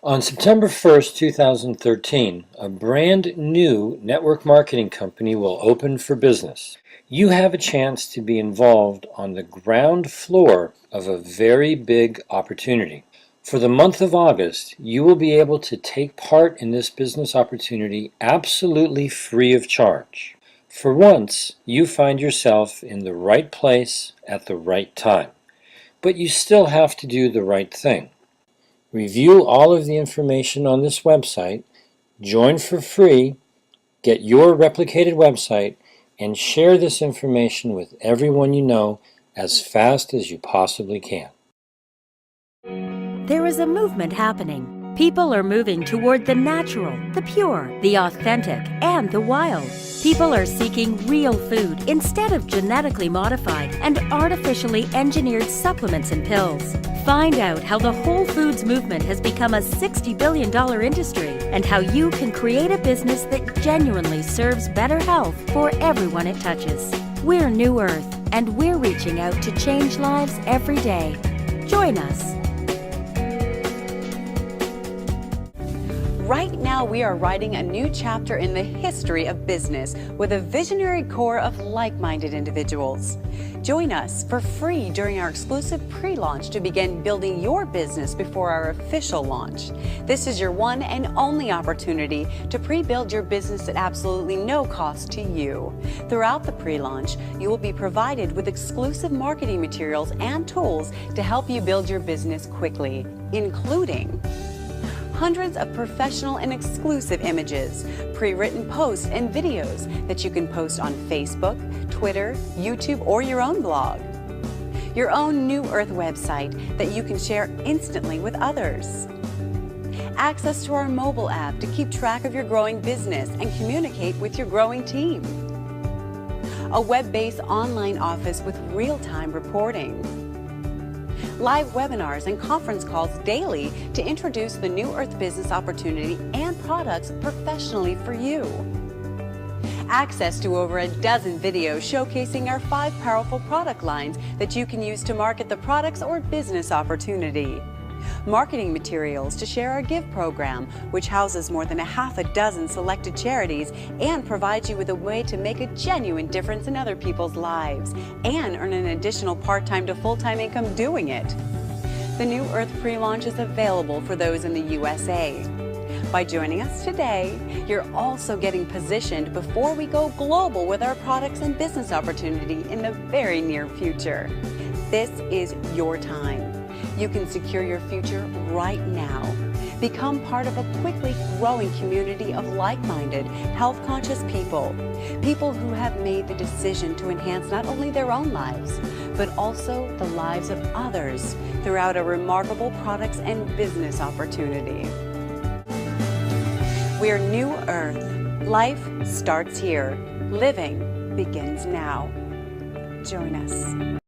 On September 1st, 2013, a brand new network marketing company will open for business. You have a chance to be involved on the ground floor of a very big opportunity. For the month of August, you will be able to take part in this business opportunity absolutely free of charge. For once, you find yourself in the right place at the right time, but you still have to do the right thing. Review all of the information on this website, join for free, get your replicated website, and share this information with everyone you know as fast as you possibly can. There is a movement happening. People are moving toward the natural, the pure, the authentic, and the wild. People are seeking real food instead of genetically modified and artificially engineered supplements and pills. Find out how the Whole Foods movement has become a $60 billion industry and how you can create a business that genuinely serves better health for everyone it touches. We're New Earth, and we're reaching out to change lives every day. Join us. Right now, we are writing a new chapter in the history of business with a visionary core of like-minded individuals. Join us for free during our exclusive pre-launch to begin building your business before our official launch. This is your one and only opportunity to pre-build your business at absolutely no cost to you. Throughout the pre-launch, you will be provided with exclusive marketing materials and tools to help you build your business quickly, including hundreds of professional and exclusive images, pre-written posts and videos that you can post on Facebook, Twitter, YouTube, or your own blog. Your own New Earth website that you can share instantly with others. Access to our mobile app to keep track of your growing business and communicate with your growing team. A web-based online office with real-time reporting. Live webinars and conference calls daily to introduce the New Earth business opportunity and products professionally for you. Access to over a dozen videos showcasing our 5 powerful product lines that you can use to market the products or business opportunity. Marketing materials to share our Give program, which houses more than a half a dozen selected charities and provides you with a way to make a genuine difference in other people's lives and earn an additional part-time to full-time income doing it. The New Earth pre-launch is available for those in the USA. By joining us today, you're also getting positioned before we go global with our products and business opportunity in the very near future. This is your time. You can secure your future right now. Become part of a quickly growing community of like-minded, health-conscious people. People who have made the decision to enhance not only their own lives, but also the lives of others throughout a remarkable products and business opportunity. We're New Earth. Life starts here. Living begins now. Join us.